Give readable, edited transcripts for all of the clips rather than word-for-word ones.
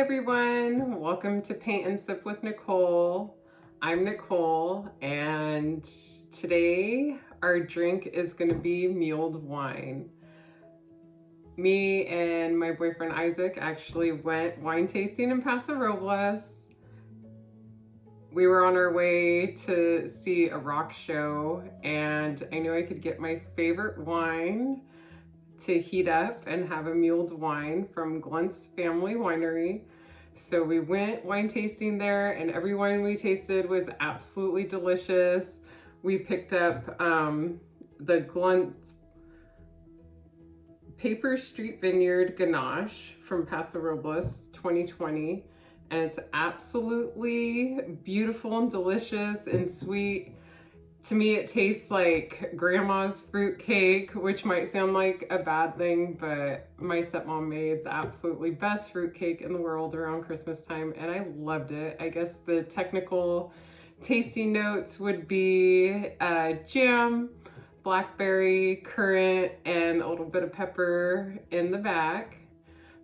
everyone, welcome to Paint and Sip with Nicole. I'm Nicole, and today our drink is going to be mulled wine. Me and my boyfriend Isaac actually went wine tasting in Paso Robles. We were on our way to see a rock show, and I knew I could get my favorite wine to heat up and have a mulled wine from Glunt's Family Winery. So we went wine tasting there, and every wine we tasted was absolutely delicious. We picked up the Glunt's Paper Street Vineyard Ganache from Paso Robles 2020, and it's absolutely beautiful and delicious and sweet. To me, it tastes like grandma's fruit cake, which might sound like a bad thing, but my stepmom made the absolutely best fruit cake in the world around Christmas time, and I loved it. I guess the technical tasting notes would be jam, blackberry, currant, and a little bit of pepper in the back.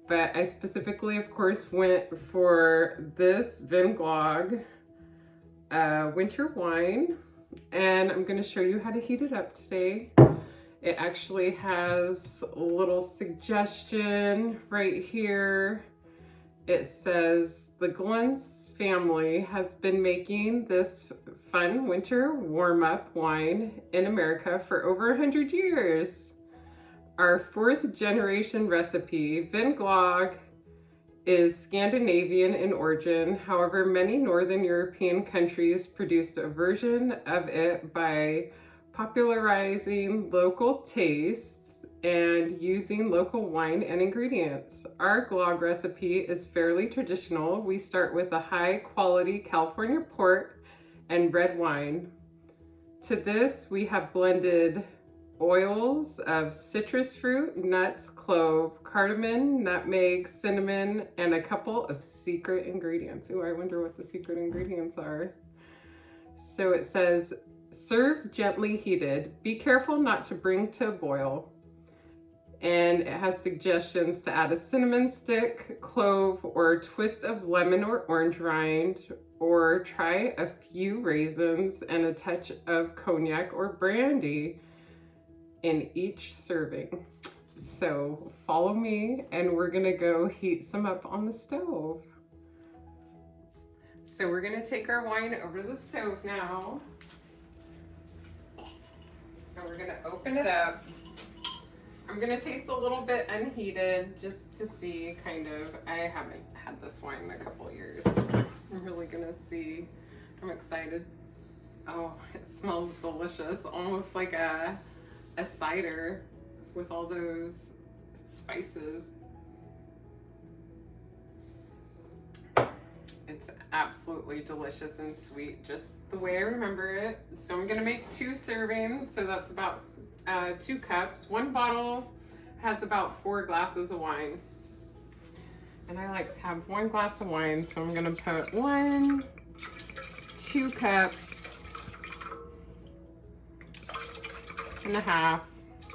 But I specifically, of course, went for this Vin Glogg winter wine. And I'm going to show you how to heat it up today. It actually has a little suggestion right here. It says the Glunt's family has been making this fun winter warm-up wine in America for over 100 years. Our 4th generation recipe, Vin Glogg, is Scandinavian in origin. However, many Northern European countries produced a version of it by popularizing local tastes and using local wine and ingredients. Our Glogg recipe is fairly traditional. We start with a high quality California port and red wine. To this, we have blended oils of citrus fruit, nuts, clove, cardamom, nutmeg, cinnamon, and a couple of secret ingredients. Ooh, I wonder what the secret ingredients are. So it says, serve gently heated. Be careful not to bring to a boil. And it has suggestions to add a cinnamon stick, clove, or a twist of lemon or orange rind, or try a few raisins and a touch of cognac or brandy in each serving. So follow me, and we're gonna go heat some up on the stove. So we're gonna take our wine over to the stove now, and we're gonna open it up. I'm gonna taste a little bit unheated just to see kind of, I haven't had this wine in a couple of years. I'm really gonna see. I'm excited. Oh, it smells delicious, almost like a cider with all those spices. It's absolutely delicious and sweet, just the way I remember it. So I'm gonna make 2 servings, so that's about 2 cups. 1 bottle has about 4 glasses of wine. And I like to have 1 glass of wine, so I'm gonna put 2 cups and a half,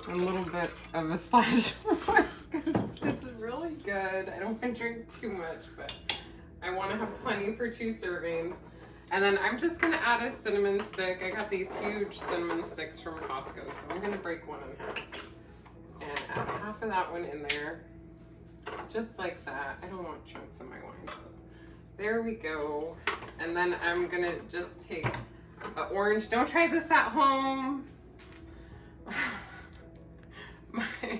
and a little bit of a splash of wine. It's really good. I don't want to drink too much, but I want to have plenty for 2 servings. And then I'm just going to add a cinnamon stick. I got these huge cinnamon sticks from Costco, so I'm going to break one in half and add half of that one in there, just like that. I don't want chunks of my wine, so there we go. And then I'm going to just take an orange. Don't try this at home.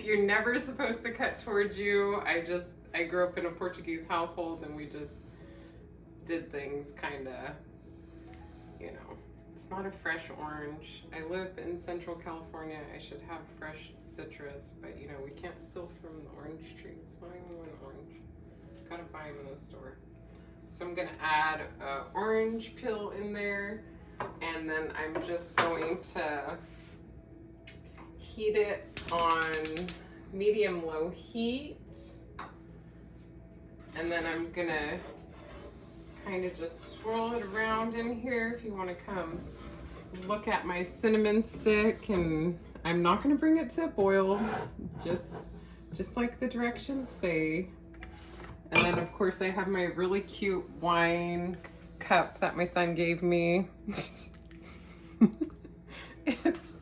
You're never supposed to cut towards you. I grew up in a Portuguese household, and we just did things kind of, you know, it's not a fresh orange. I live in Central California. I should have fresh citrus, but you know, we can't steal from the orange tree. It's not even an orange. Gotta buy them in the store. So I'm gonna add an orange peel in there, and then I'm just going to heat it on medium-low heat, and then I'm gonna kind of just swirl it around in here. If you want to come look at my cinnamon stick, and I'm not going to bring it to a boil, just like the directions say. And then of course I have my really cute wine cup that my son gave me.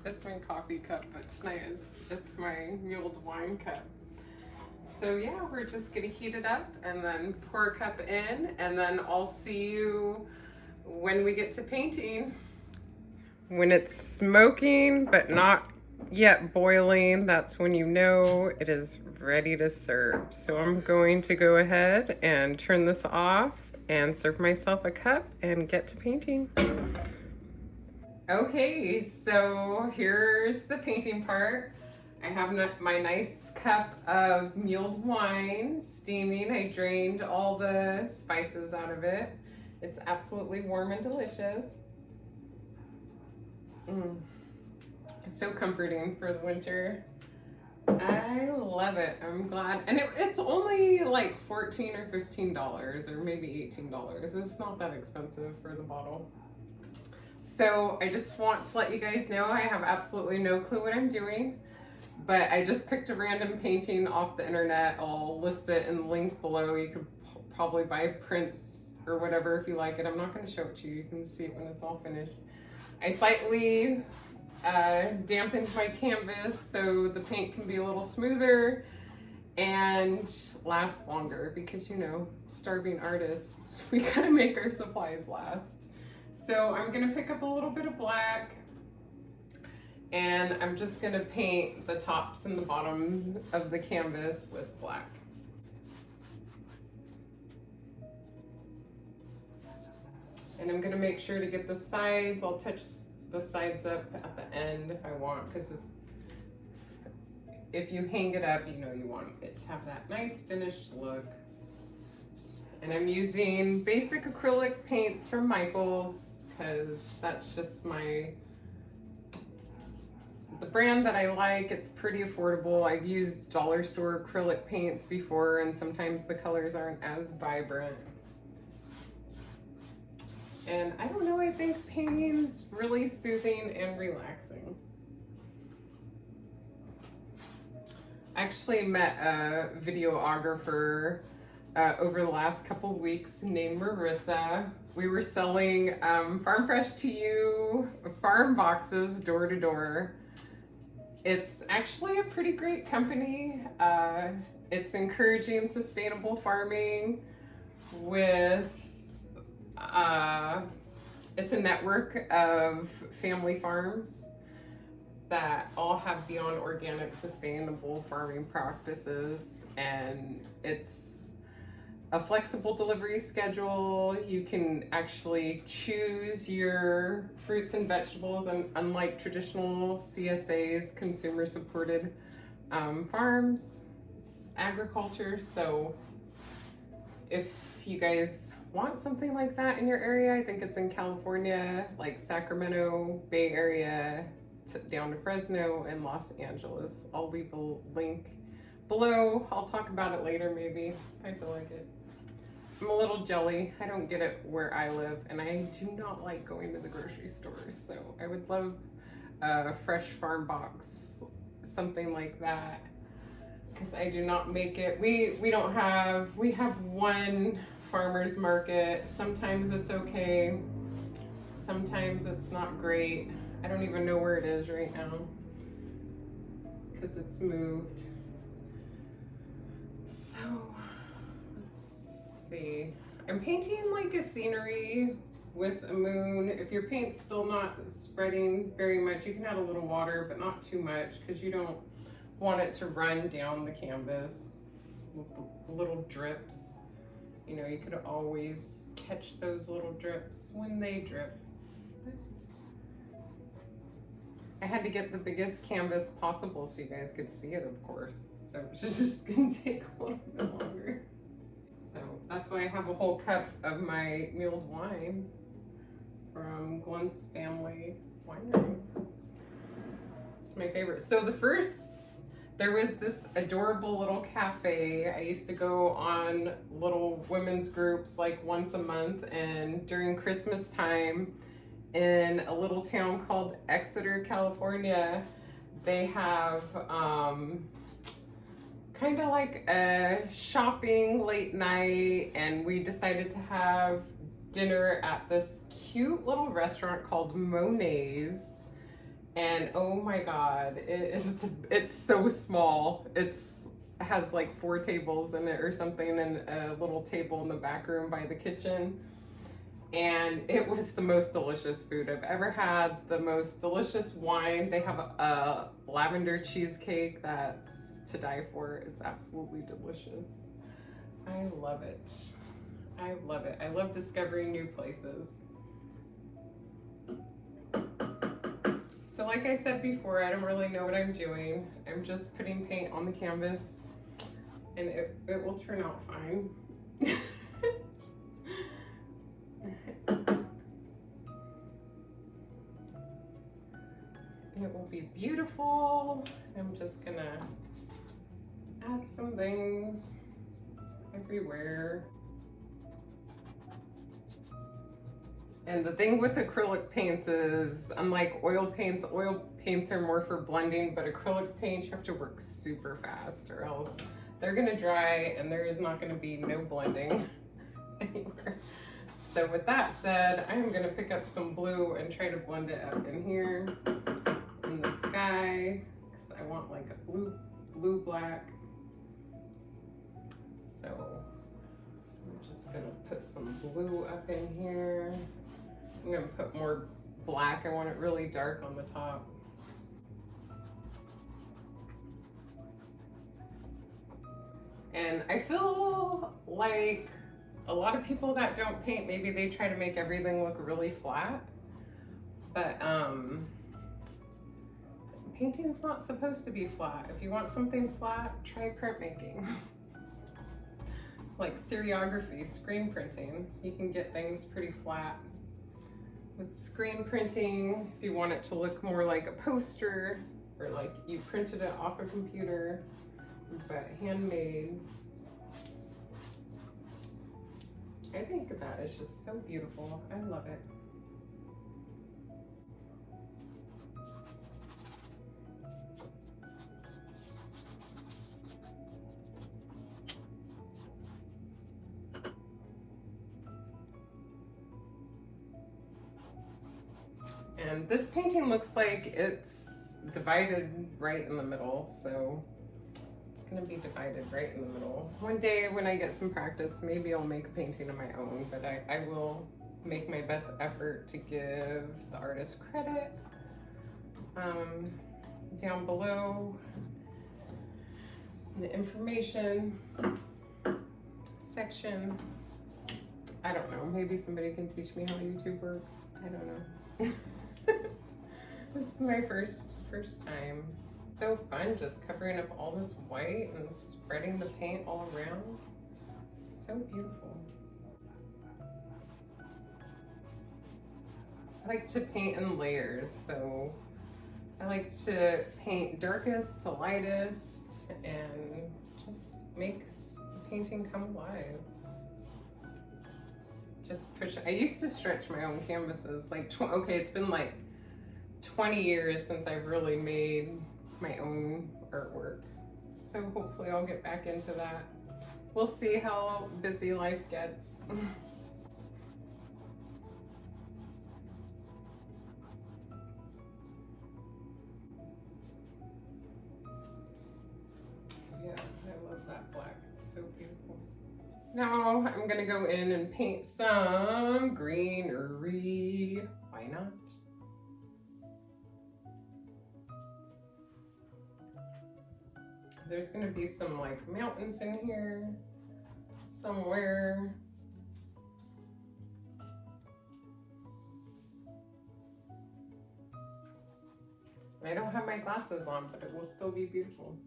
it's my coffee cup, but tonight it's my mulled wine cup. So yeah, we're just gonna heat it up and then pour a cup in, and then I'll see you when we get to painting. When it's smoking but not yet boiling, that's when you know it is ready to serve. So I'm going to go ahead and turn this off and serve myself a cup and get to painting. Okay, so here's the painting part. I have my nice cup of mulled wine steaming. I drained all the spices out of it. It's absolutely warm and delicious. So comforting for the winter. I love it. I'm glad. And it's only like $14 or $15 or maybe $18. It's not that expensive for the bottle. So I just want to let you guys know I have absolutely no clue what I'm doing, but I just picked a random painting off the internet. I'll list it in the link below. You could probably buy prints or whatever if you like it. I'm not going to show it to you. You can see it when it's all finished. I slightly dampened my canvas so the paint can be a little smoother and last longer, because you know, starving artists, we gotta make our supplies last. So I'm gonna pick up a little bit of black and I'm just gonna paint the tops and the bottoms of the canvas with black. And I'm gonna make sure to get the sides. I'll touch the sides up at the end if I want, because if you hang it up, you know you want it to have that nice finished look. And I'm using basic acrylic paints from Michaels, because that's just the brand that I like. It's pretty affordable. I've used dollar store acrylic paints before, and sometimes the colors aren't as vibrant. And I don't know, I think painting's really soothing and relaxing. I actually met a videographer over the last couple weeks named Marissa. We were selling Farm Fresh to You farm boxes door to door. It's actually a pretty great company. It's encouraging sustainable farming with it's a network of family farms that all have beyond organic sustainable farming practices, and it's a flexible delivery schedule. You can actually choose your fruits and vegetables, and unlike traditional CSAs, consumer supported farms, it's agriculture. So if you guys want something like that in your area, I think it's in California, like Sacramento, Bay Area, down to Fresno and Los Angeles. I'll leave a link below. I'll talk about it later maybe. I feel like it. I'm a little jelly. I don't get it where I live, and I do not like going to the grocery stores. So I would love a fresh farm box, something like that, because I do not make it. We have one farmer's market. Sometimes it's okay, sometimes it's not great. I don't even know where it is right now because it's moved. So let's see. I'm painting like a scenery with a moon. If your paint's still not spreading very much, you can add a little water, but not too much, because you don't want it to run down the canvas with the little drips. You know, you could always catch those little drips when they drip. I had to get the biggest canvas possible so you guys could see it, of course. So it's just gonna take a little bit longer. So that's why I have a whole cup of my mulled wine from Glenn's Family Winery. It's my favorite. So there was this adorable little cafe. I used to go on little women's groups like once a month, and during Christmas time in a little town called Exeter, California, they have kind kind of like a shopping late night, and we decided to have dinner at this cute little restaurant called Monet's. And oh my god, it's so small. It has like 4 tables in it or something, and a little table in the back room by the kitchen. And it was the most delicious food I've ever had, the most delicious wine. They have a lavender cheesecake that's to die for. It's absolutely delicious. I love it. I love it. I love discovering new places. So like I said before, I don't really know what I'm doing. I'm just putting paint on the canvas, and it will turn out fine. It will be beautiful. I'm just gonna add some things everywhere. And the thing with acrylic paints is, unlike oil paints are more for blending, but acrylic paints, you have to work super fast or else they're gonna dry and there is not gonna be no blending anywhere. So with that said, I'm gonna pick up some blue and try to blend it up in here, in the sky, because I want like a blue black. So I'm just gonna put some blue up in here. I'm gonna put more black. I want it really dark on the top. And I feel like a lot of people that don't paint, maybe they try to make everything look really flat. But painting's not supposed to be flat. If you want something flat, try printmaking. Like seriography, screen printing. You can get things pretty flat. With screen printing, if you want it to look more like a poster, or like you printed it off a computer, but handmade. I think that is just so beautiful. I love it. And this painting looks like it's divided right in the middle, so it's gonna be divided right in the middle. One day when I get some practice, maybe I'll make a painting of my own, but I will make my best effort to give the artist credit. Down below, the information section. I don't know, maybe somebody can teach me how YouTube works. I don't know. This is my first time. So fun just covering up all this white and spreading the paint all around. So beautiful. I like to paint in layers, so I like to paint darkest to lightest and just makes the painting come alive. Just push. I used to stretch my own canvases. Like, okay, it's been like 20 years since I've really made my own artwork. So hopefully I'll get back into that. We'll see how busy life gets. Yeah, I love that black. It's so beautiful. Now I'm gonna go in and paint some greenery. Why not? There's gonna be some like mountains in here somewhere. I don't have my glasses on, but it will still be beautiful.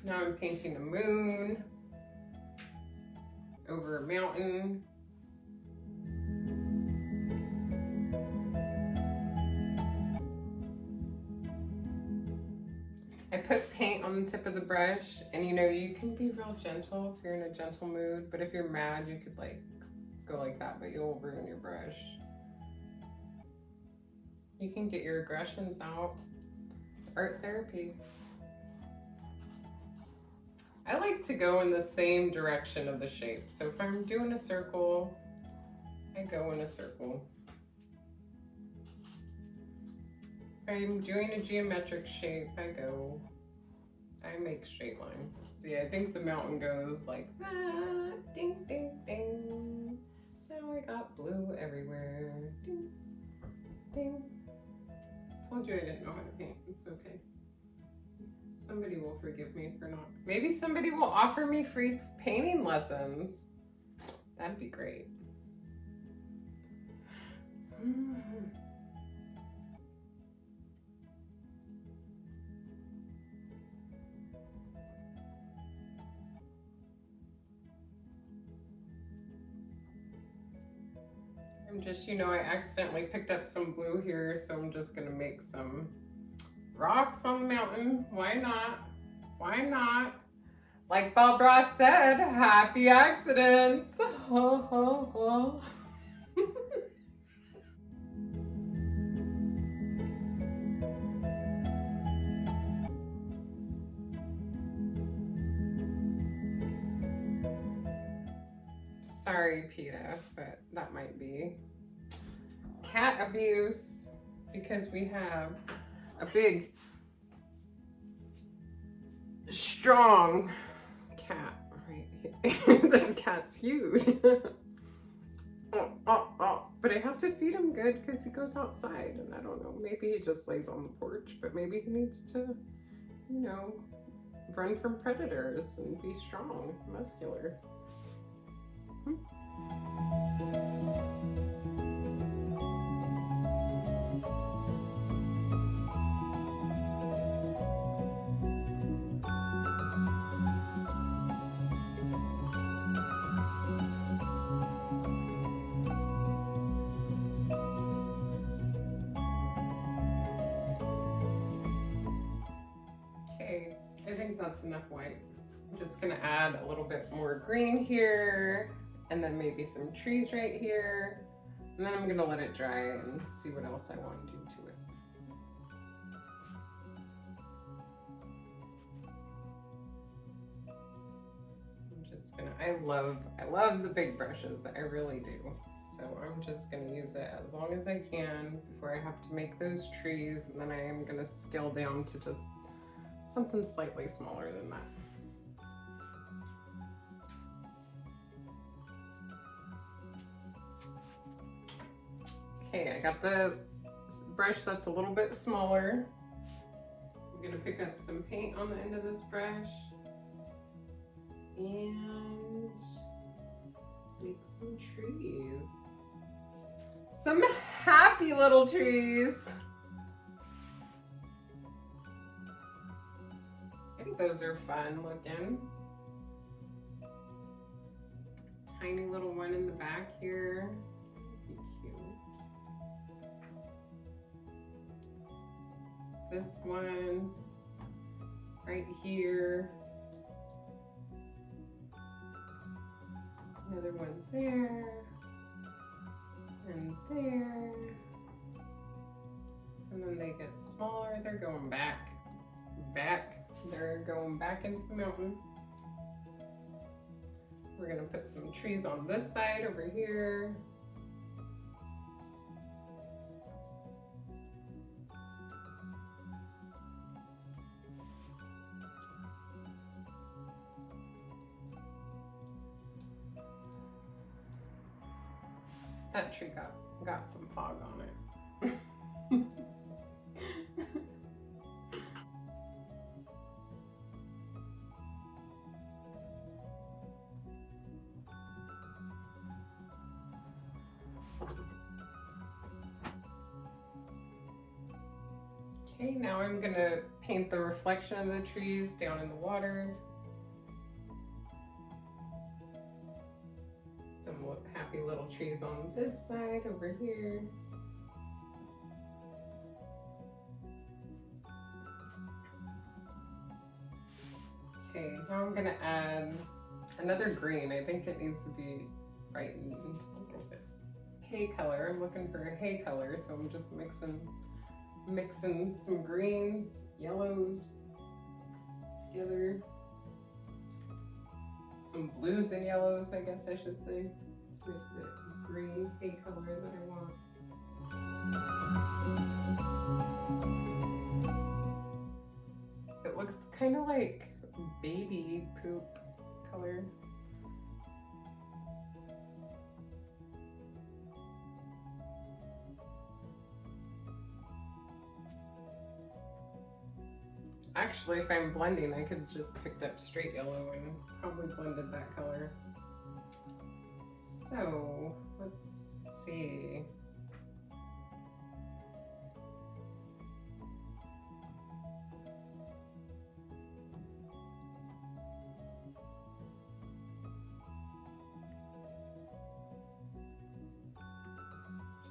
Now I'm painting a moon over a mountain. I put paint on the tip of the brush, and you know, you can be real gentle if you're in a gentle mood, but if you're mad, you could like go like that, but you'll ruin your brush. You can get your aggressions out. Art therapy. I like to go in the same direction of the shape. So if I'm doing a circle, I go in a circle. If I'm doing a geometric shape, I make straight lines. See, I think the mountain goes like that. Ding, ding, ding. Now I got blue everywhere. Ding, ding. Told you I didn't know how to paint. It's okay. Somebody will forgive me for not. Maybe somebody will offer me free painting lessons. That'd be great. I'm just, you know, I accidentally picked up some blue here, so I'm just gonna make some rocks on the mountain. Why not? Why not? Like Bob Ross said, happy accidents. Sorry, PETA, but that might be cat abuse because we have a big, strong cat right here. This cat's huge. But I have to feed him good because he goes outside, and I don't know, maybe he just lays on the porch, but maybe he needs to, you know, run from predators and be strong, muscular. Okay, I think that's enough white. I'm just gonna add a little bit more green here, and then maybe some trees right here. And then I'm gonna let it dry and see what else I want to do to it. I'm just gonna, I love the big brushes, I really do. So I'm just gonna use it as long as I can before I have to make those trees, and then I am gonna scale down to just something slightly smaller than that. Okay, I got the brush that's a little bit smaller. I'm gonna pick up some paint on the end of this brush and make some trees. Some happy little trees. I think those are fun looking. Tiny little one in the back here. Be cute. This one right here. Another one there. And there. And then they get smaller. They're going back. They're going back into the mountain. We're gonna put some trees on this side over here. That tree got some fog on it. Okay, now I'm gonna paint the reflection of the trees down in the water. Some happy little trees on this side over here. Okay, now I'm gonna add another green. I think it needs to be brightened a little bit. Hay color, I'm looking for a hay color, so I'm just mixing some greens, yellows together. Some blues and yellows, I guess I should say. Let's make the green hay color that I want. It looks kind of like baby poop color. Actually, if I'm blending, I could just picked up straight yellow and probably blended that color. So, let's see.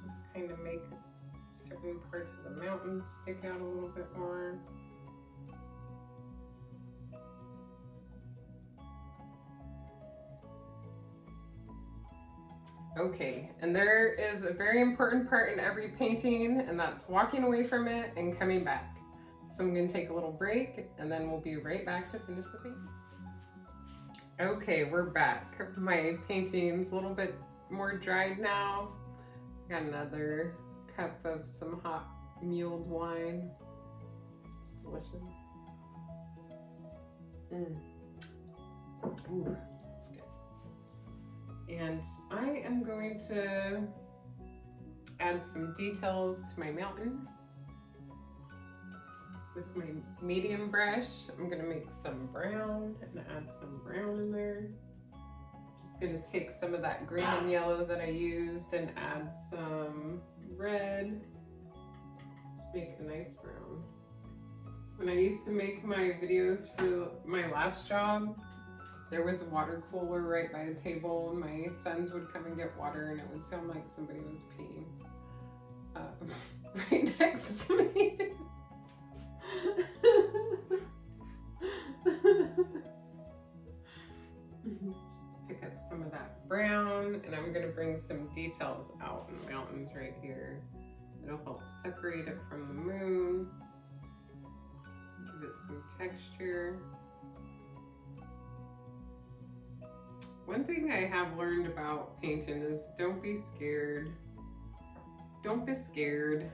Just kind of make certain parts of the mountain stick out a little bit more. Okay, and there is a very important part in every painting, and that's walking away from it and coming back. So I'm gonna take a little break, and then we'll be right back to finish the painting. Okay, we're back. My painting's a little bit more dried now. Got another cup of some hot mulled wine. It's delicious. Ooh. And I am going to add some details to my mountain. With my medium brush, I'm gonna make some brown and add some brown in there. Just gonna take some of that green and yellow that I used and add some red. Let's make a nice brown. When I used to make my videos for my last job, there was a water cooler right by the table, and my sons would come and get water, and it would sound like somebody was peeing right next to me. Just pick up some of that brown, and I'm gonna bring some details out in the mountains right here. It'll help separate it from the moon, give it some texture. One thing I have learned about painting is don't be scared. Don't be scared.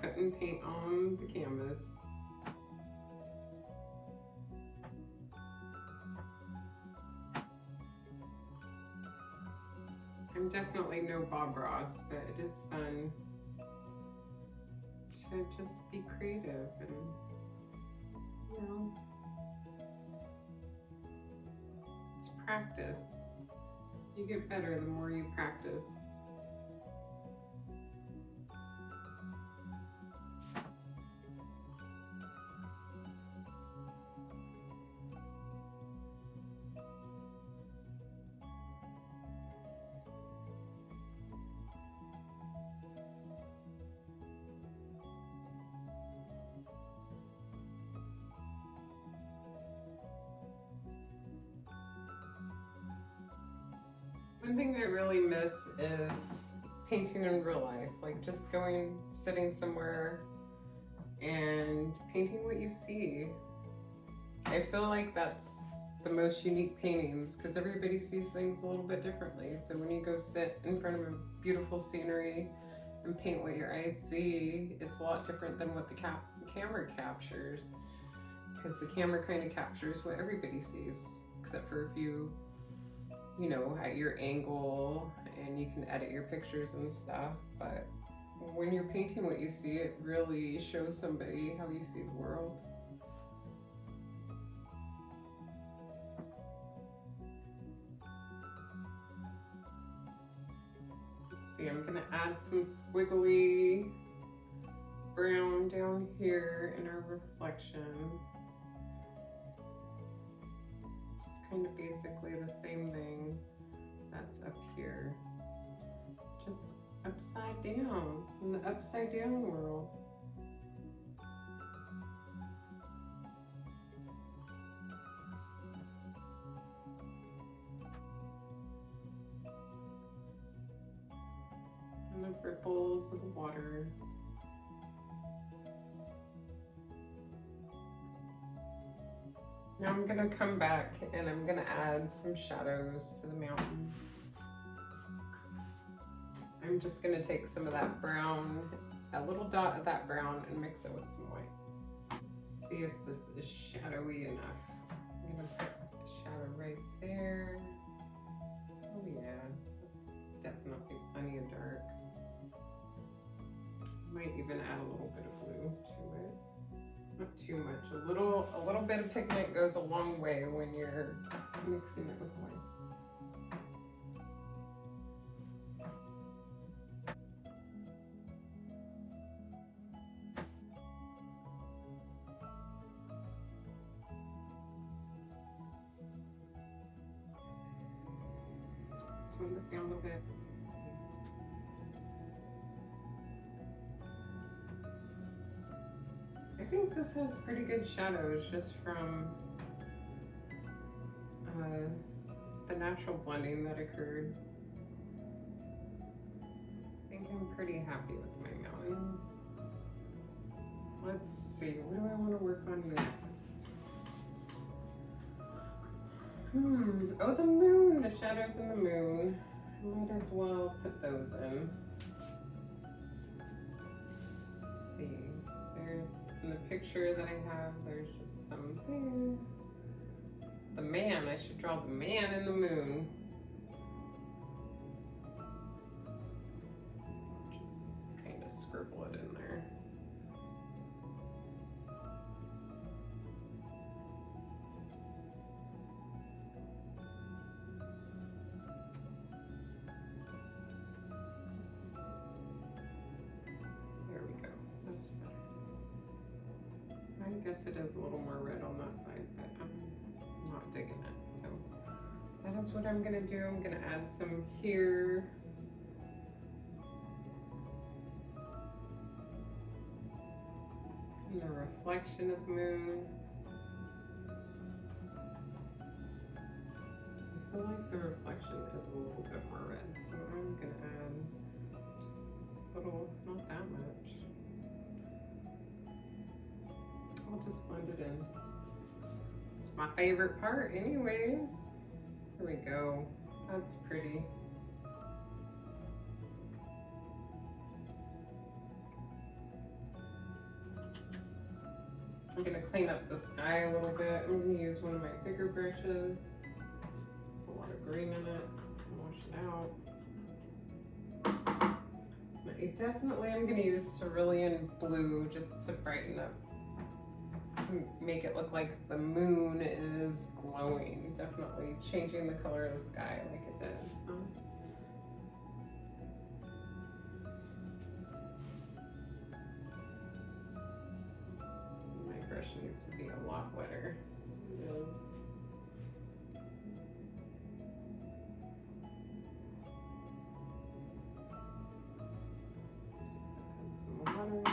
Putting paint on the canvas. I'm definitely no Bob Ross, but it is fun to just be creative and, you know, practice. You get better the more you practice. One thing I really miss is painting in real life, like just going, sitting somewhere and painting what you see. I feel like that's the most unique paintings because everybody sees things a little bit differently. So when you go sit in front of a beautiful scenery and paint what your eyes see, it's a lot different than what the camera captures, because the camera kind of captures what everybody sees, except for if you know, at your angle, and you can edit your pictures and stuff. But when you're painting what you see, it really shows somebody how you see the world. Let's see, I'm gonna add some squiggly brown down here in our reflection. Just kind of basically the same thing that's up here. Just upside down, in the upside down world. And the ripples of the water. Now I'm gonna come back and I'm gonna add some shadows to the mountain. I'm just gonna take some of that brown, a little dot of that brown, and mix it with some white. See if this is shadowy enough. I'm gonna put a shadow right there. Oh yeah, that's definitely plenty of dark. Might even add a little bit of blue to it. Not too much. A little bit of pigment goes a long way when you're mixing it with white. Tone this down a little bit. I think this has pretty good shadows just from the natural blending that occurred. I think I'm pretty happy with my mountain. Let's see, what do I want to work on next? Oh, the moon, the shadows in the moon. I might as well put those in. Let's see, there's, in the picture that I have, there's just something. The man, I should draw the man in the moon. Just kind of scribble it in there. There we go, that's better. I guess it is a little more red on that side, but I'm not digging it. So that is what I'm gonna do. I'm gonna add some here. And the reflection of the moon. I feel like the reflection is a little bit more red, so I'm gonna add just a little, not that much. I'll just blend it in. It's my favorite part anyways. Here we go. That's pretty. I'm gonna clean up the sky a little bit. I'm gonna use one of my bigger brushes. There's a lot of green in it. Wash it out. I definitely am gonna use cerulean blue just to brighten up, to make it look like the moon is glowing. Definitely changing the color of the sky like it is. My brush needs to be a lot wetter. It is. Add some water.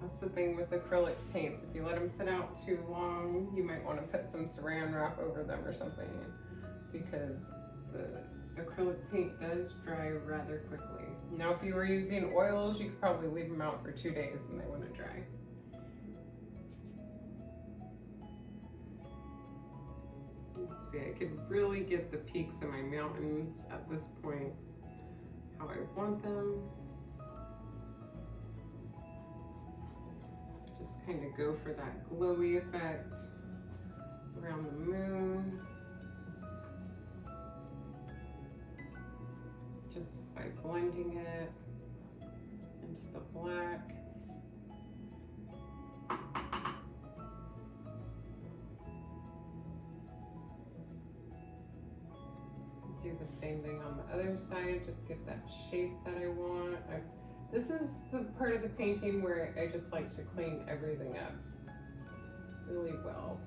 That's the thing with acrylic paints. If you let them sit out too long, you might want to put some saran wrap over them or something, because the acrylic paint does dry rather quickly. Now, if you were using oils, you could probably leave them out for 2 days and they wouldn't dry. Let's see, I could really get the peaks of my mountains at this point how I want them. Just kind of go for that glowy effect around the moon. Just by blending it into the black. Do the same thing on the other side, just get that shape that I want. I've This is the part of the painting where I just like to clean everything up really well.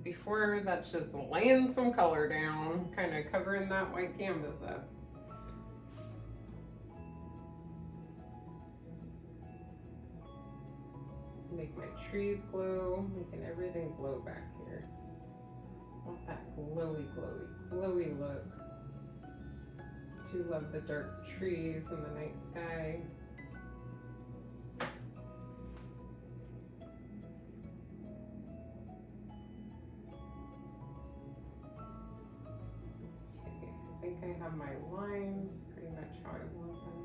Before, that's just laying some color down, kind of covering that white canvas up. Make my trees glow, making everything glow back here. Just want that glowy, glowy, glowy look. I do love the dark trees and the night sky. Okay, I think I have my lines pretty much how I want them.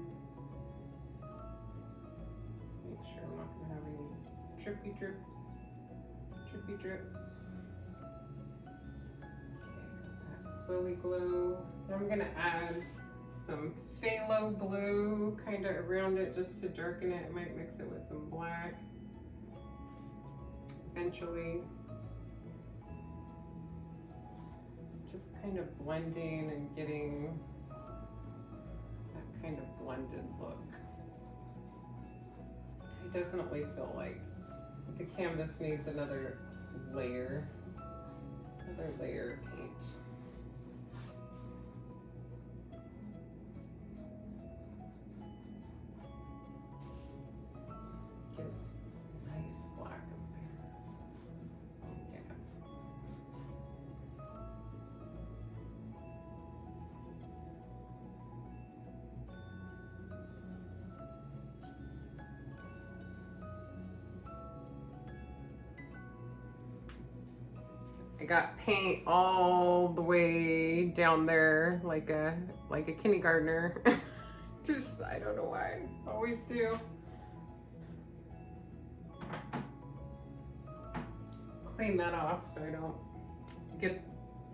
Make sure I'm not going to have any drippy drips. Okay, got that glowy glow. Now I'm going to add some phthalo blue kind of around it just to darken it. I might mix it with some black eventually. Just kind of blending and getting that kind of blended look. I definitely feel like the canvas needs another layer of paint. Get a nice black up there. Yeah. I got paint all the way down there like a kindergartner. Just, I don't know why. Always do. Clean that off so I don't get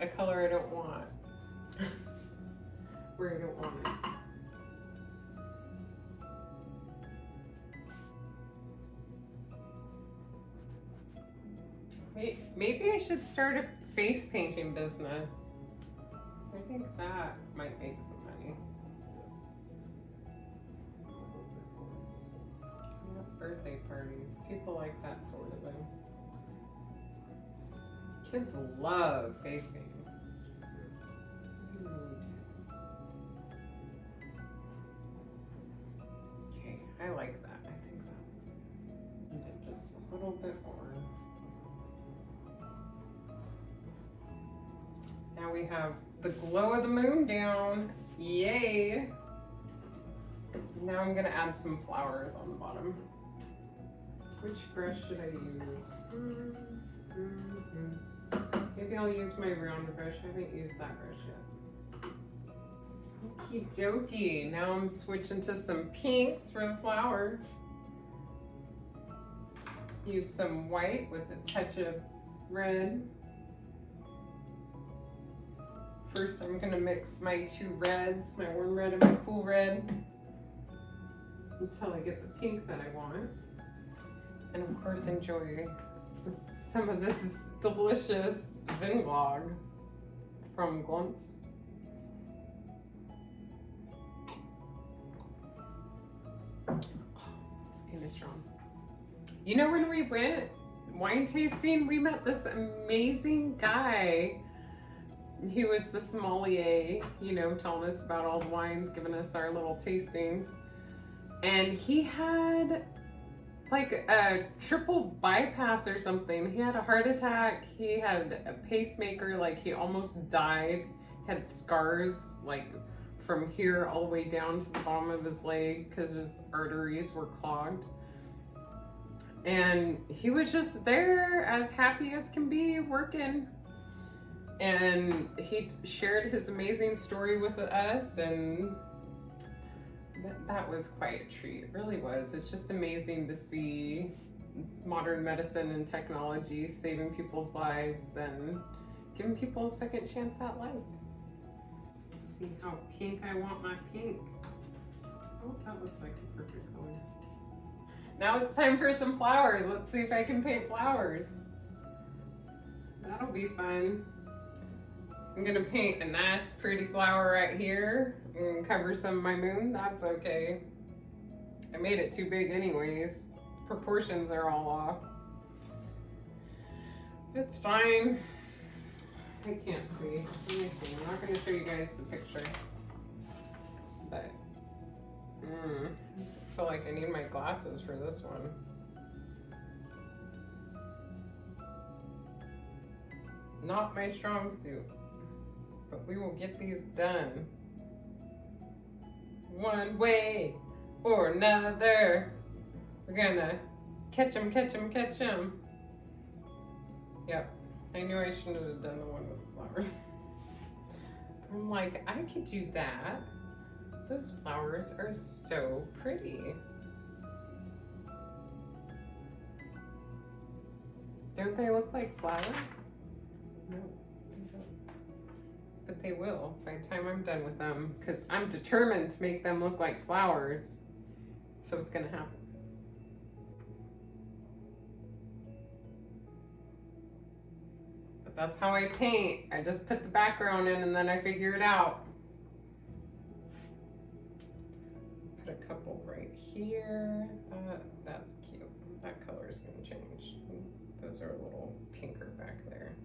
a color I don't want. Where I don't want it. Maybe I should start a face painting business. I think that might make some money. Birthday parties, people like that sort of thing. Kids love face painting. They really do. Okay, I like that. I think that looks good. And then just a little bit more. Now we have the glow of the moon down. Yay! Now I'm gonna add some flowers on the bottom. Which brush should I use? Maybe I'll use my round brush. I haven't used that brush yet. Okie dokie. Now I'm switching to some pinks for the flower. Use some white with a touch of red. First, I'm gonna mix my two reds, my warm red and my cool red, until I get the pink that I want. And of course, enjoy some of this delicious Vin Glogg from Glunts. Oh, it's kind of strong. You know, when we went wine tasting, we met this amazing guy. He was the sommelier, you know, telling us about all the wines, giving us our little tastings. And he had like a triple bypass or something. He had a heart attack. He had a pacemaker, like he almost died. He had scars like from here all the way down to the bottom of his leg because his arteries were clogged. And he was just there as happy as can be working. And he shared his amazing story with us, and that was quite a treat. It really was. It's just amazing to see modern medicine and technology saving people's lives and giving people a second chance at life. See how pink I want my pink. Oh, that looks like the perfect color. Now it's time for some flowers. Let's see if I can paint flowers. That'll be fun. I'm gonna paint a nice pretty flower right here and cover some of my moon. That's okay. I made it too big anyways. Proportions are all off. It's fine. I can't see. Let me see. I'm not gonna show you guys the picture. But I feel like I need my glasses for this one. Not my strong suit. But we will get these done. One way or another. We're gonna catch 'em, catch 'em, catch 'em. Yep. I knew I shouldn't have done the one with the flowers. I'm like, I could do that. Those flowers are so pretty. Don't they look like flowers? No, they don't. But they will by the time I'm done with them, because I'm determined to make them look like flowers. So it's gonna happen. But that's how I paint. I just put the background in and then I figure it out. Put a couple right here. That's cute. That color is gonna change. Those are a little pinker back there.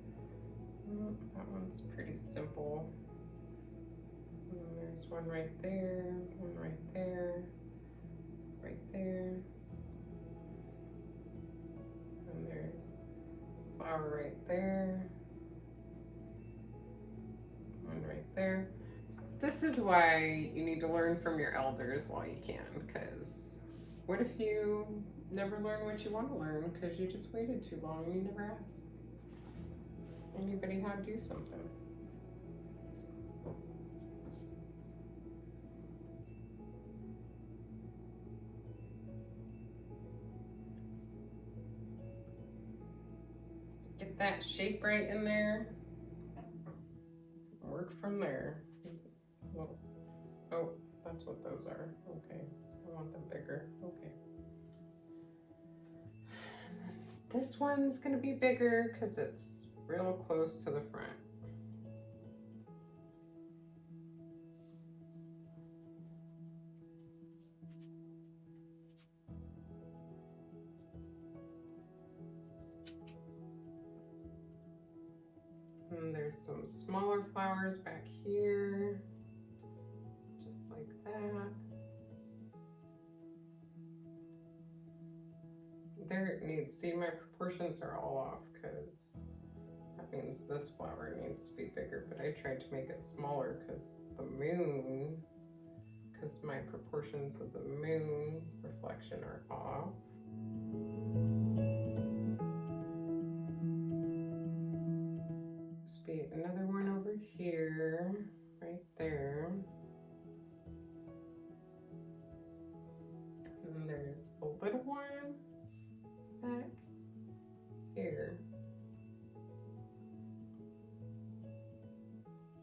That one's pretty simple. And there's one right there, one right there, right there. And there's a flower right there. One right there. This is why you need to learn from your elders while you can, because what if you never learn what you want to learn because you just waited too long and you never asked anybody how to do something? Just get that shape right in there. Work from there. Well, oh, that's what those are. Okay, I want them bigger. Okay. This one's gonna be bigger because it's real close to the front. And there's some smaller flowers back here, just like that. There needs, see, my proportions are all off because that means this flower needs to be bigger, but I tried to make it smaller because the moon, because my proportions of the moon reflection are off. Be another one over here, right there. And there's a little one back here.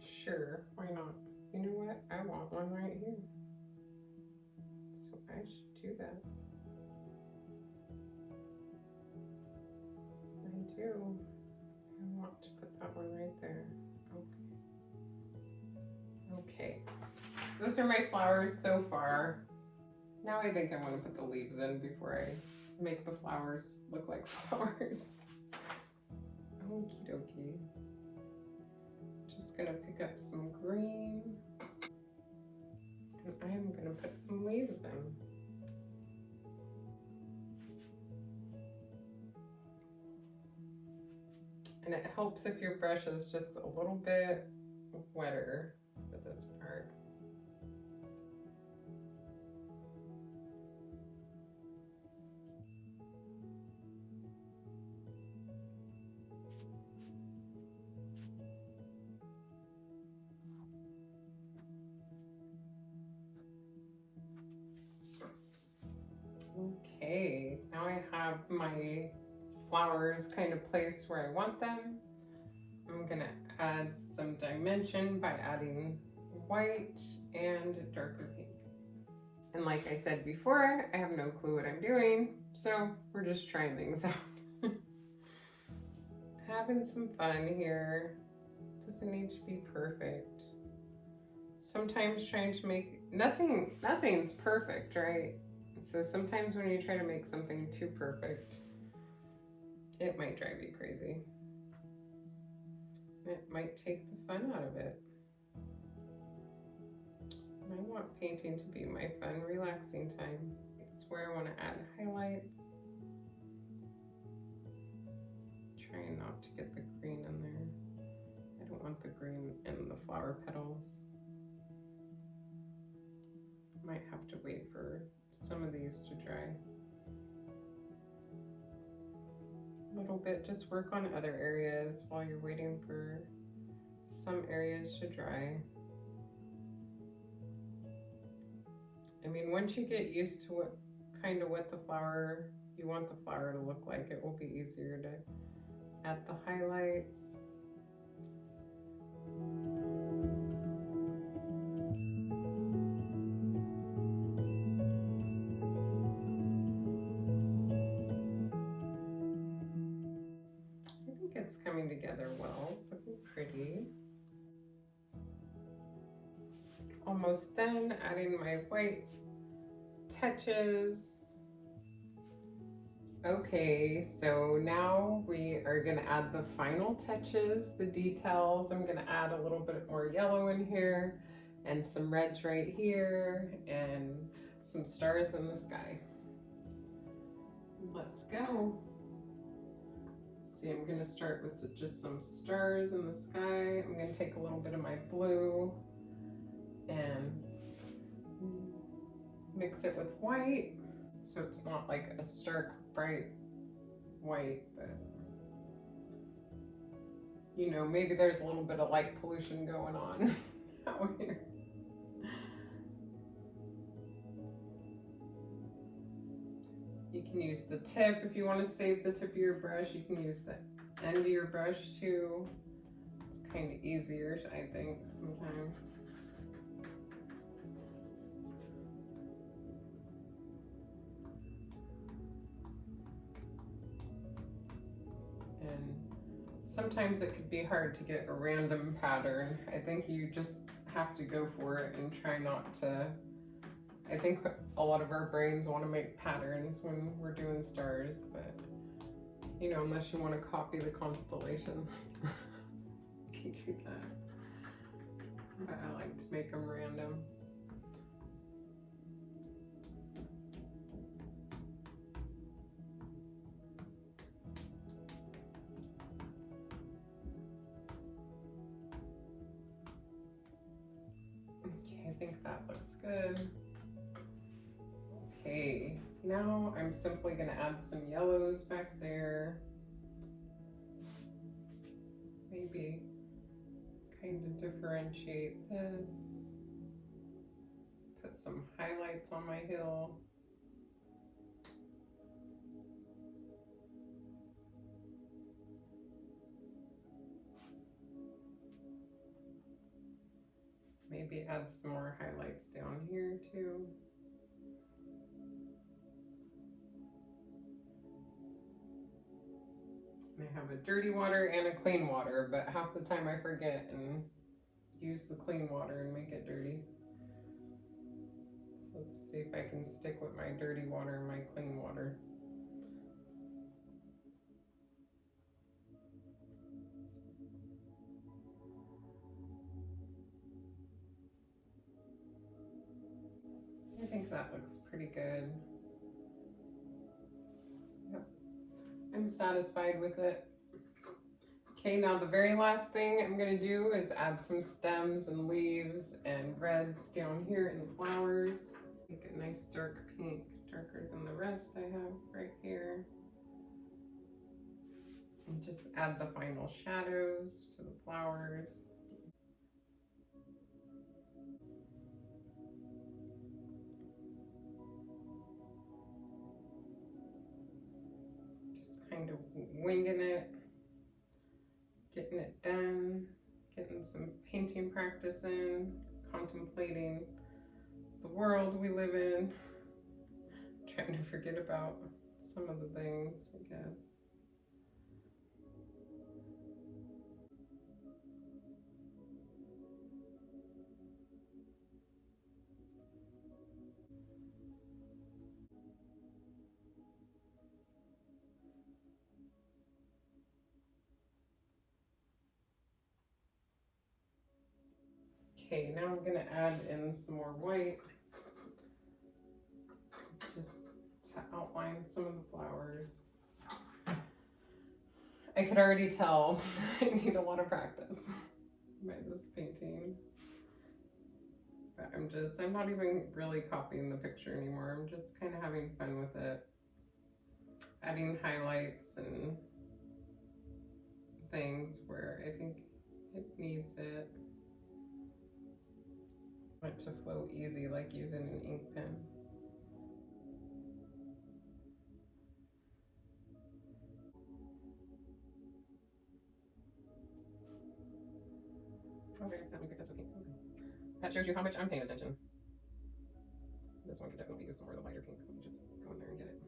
Sure, why not? You know what? I want one right here. So I should do that. I do. I want to put that one right there. Okay. Those are my flowers so far. Now I think I want to put the leaves in before I make the flowers look like flowers. Okie dokie. Just gonna pick up some green. And I am gonna put some leaves in. And it helps if your brush is just a little bit wetter for this part. Okay, now I have my flowers kind of placed where I want them. I'm gonna add some dimension by adding white and darker pink. And like I said before, I have no clue what I'm doing, so we're just trying things out. Having some fun here. doesn't need to be perfect. Sometimes trying to make nothing's perfect, right? So sometimes when you try to make something too perfect, it might drive you crazy. It might take the fun out of it. And I want painting to be my fun, relaxing time. It's where I want to add highlights. Trying not to get the green in there. I don't want the green in the flower petals. Might have to wait for some of these to dry. A little bit, just work on other areas while you're waiting for some areas to dry. I mean, once you get used to what the flower, you want the flower to look like, it will be easier to add the highlights. I think it's coming together well. It's looking pretty. Almost done. Adding my white touches. Okay, so now we are gonna add the final touches, the details. I'm gonna add a little bit more yellow in here and some reds right here and some stars in the sky. Let's go. See, I'm gonna start with just some stars in the sky. I'm gonna take a little bit of my blue and mix it with white so it's not like a stark bright white, but you know, maybe there's a little bit of light pollution going on out here. You can use the tip if you want to save the tip of your brush. You can use the end of your brush too. It's kind of easier, I think, sometimes. And sometimes it could be hard to get a random pattern. I think you just have to go for it and try not to. I think a lot of our brains want to make patterns when we're doing stars, but you know, unless you want to copy the constellations, you can do that. But I like to make them random. Okay, I think that looks good. Okay, now I'm simply going to add some yellows back there. Maybe kind of differentiate this. Put some highlights on my hill. Maybe add some more highlights down here too. I have a dirty water and a clean water, but half the time I forget and use the clean water and make it dirty. So let's see if I can stick with my dirty water and my clean water. I think that looks pretty good. Yep, I'm satisfied with it. Okay, now the very last thing I'm gonna do is add some stems and leaves and reds down here in the flowers. Make a nice dark pink, darker than the rest I have right here. And just add the final shadows to the flowers. Just kind of winging it, getting it done, getting some painting practice in, contemplating the world we live in, trying to forget about some of the things, I guess. Okay, now I'm gonna add in some more white just to outline some of the flowers. I could already tell I need a lot of practice by this painting. But I'm not even really copying the picture anymore. I'm just kind of having fun with it. Adding highlights and things where I think it needs it. I want it to flow easy, like using an ink pen. Okay, it's definitely picked up the pink. Okay. That shows you how much I'm paying attention. This one could definitely use some more of the lighter pink. Let me just go in there and get it.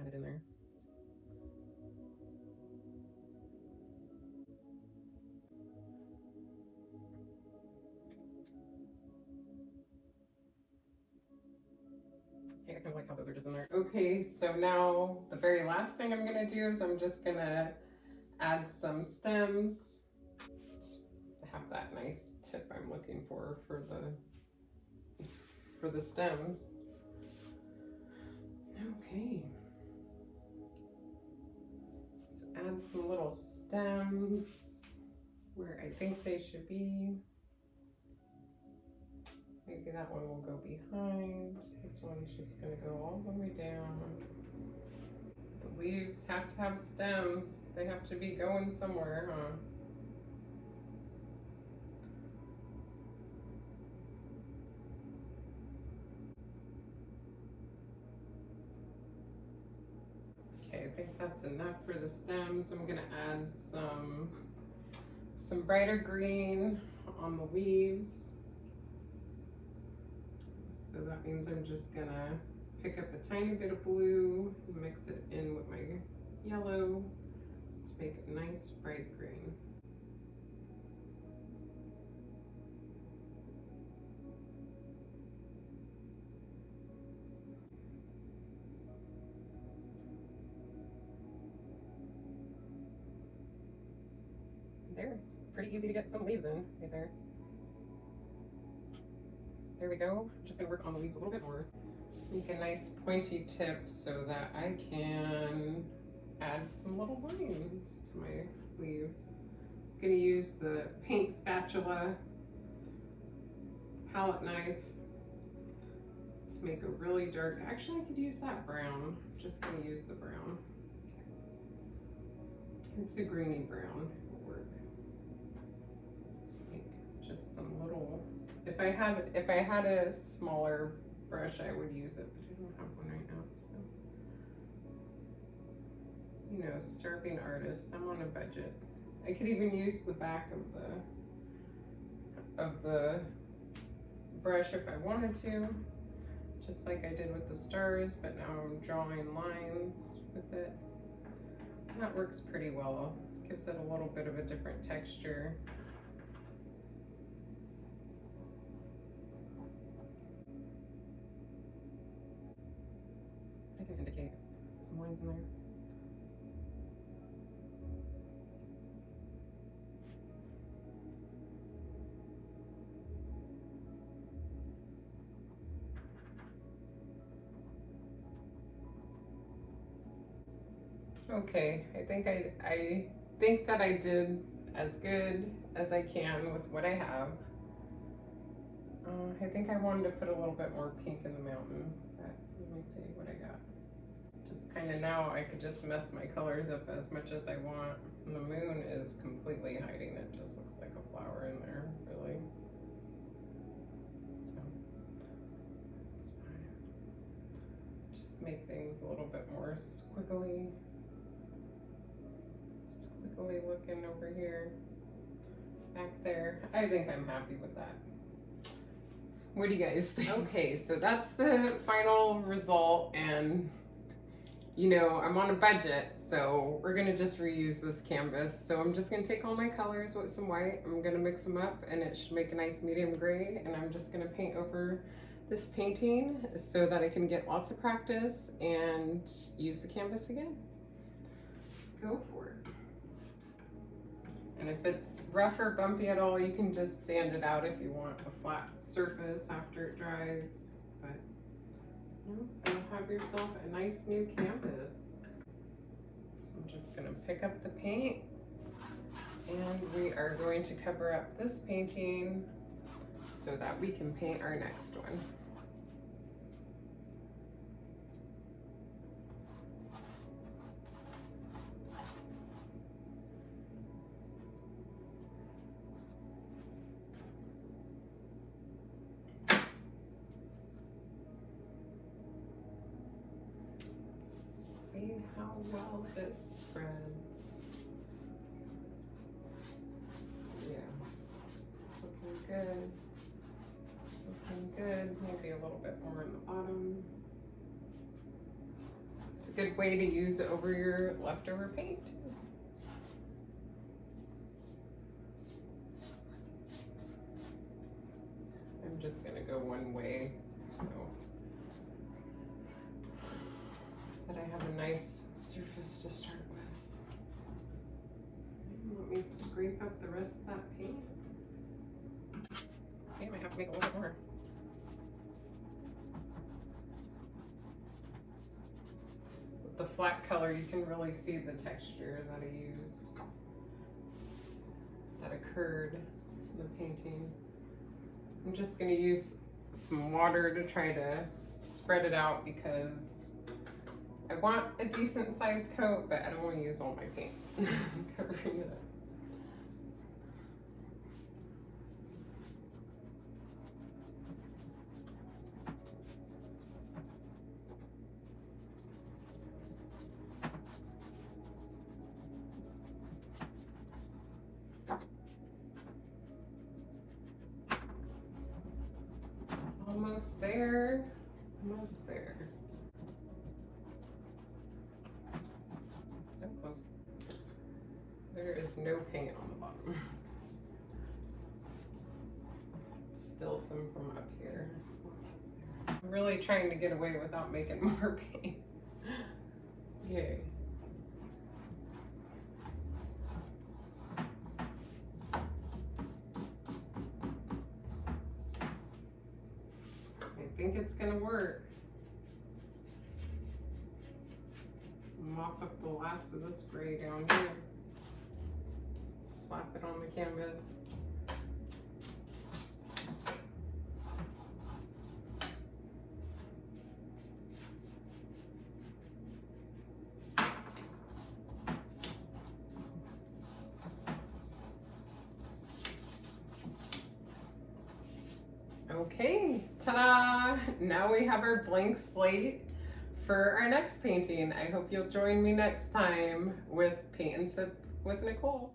Add it in there. Okay, I kind of like how those are just in there. Okay, so now the very last thing I'm gonna do is I'm just gonna add some stems to have that nice tip I'm looking for the stems. Okay. Let's add some little stems where I think they should be. Maybe that one will go behind. This one's just gonna go all the way down. The leaves have to have stems. They have to be going somewhere, huh? Okay, I think that's enough for the stems. I'm gonna add some brighter green on the leaves. So that means I'm just gonna pick up a tiny bit of blue and mix it in with my yellow to make a nice bright green. There, it's pretty easy to get some leaves in right there. There we go. I'm just gonna work on the leaves a little bit more. Make a nice pointy tip so that I can add some little lines to my leaves. I'm gonna use the paint spatula, palette knife to make a really dark, actually I could use that brown. I'm just gonna use the brown. It's a greeny brown, it'll work. Let's make just some little, if I had a smaller brush I would use it, but I don't have one right now, so. You know, starving artist, I'm on a budget. I could even use the back of the brush if I wanted to, just like I did with the stars, but now I'm drawing lines with it. That works pretty well. Gives it a little bit of a different texture. I can indicate some lines in there. Okay, I think that I did as good as I can with what I have. I think I wanted to put a little bit more pink in the mountain, but let me see what I got. Just kind of now I could just mess my colors up as much as I want. And the moon is completely hiding it. Just looks like a flower in there, really. So it's fine. Just make things a little bit more squiggly looking over here, back there. I think I'm happy with that. What do you guys think? Okay, so that's the final result, and you know, I'm on a budget, so we're gonna just reuse this canvas. So I'm just gonna take all my colors with some white, I'm gonna mix them up, and it should make a nice medium gray, and I'm just gonna paint over this painting so that I can get lots of practice and use the canvas again. Let's go for it. And if it's rough or bumpy at all, you can just sand it out if you want a flat surface after it dries. But you'll have yourself a nice new canvas. So I'm just gonna pick up the paint and we are going to cover up this painting so that we can paint our next one. See how well it spreads. Yeah, looking good. Looking good. Maybe a little bit more in the bottom. It's a good way to use it over your leftover paint. I'm just gonna go one way so that I have a nice surface to start with. And let me scrape up the rest of that paint. See, I might have to make a little bit more. With the flat color, you can really see the texture that I used, that occurred in the painting. I'm just going to use some water to try to spread it out because I want a decent sized coat, but I don't want to use all my paint covering it up. Almost there, almost there. So close. There is no paint on the bottom. Still some from up here. I'm really trying to get away without making more paint. Yay. I think it's gonna work. Mop up the last of this gray down here. Slap it on the canvas. Okay, ta-da! Now we have our blank slate for our next painting. I hope you'll join me next time with Paint and Sip with Nicole.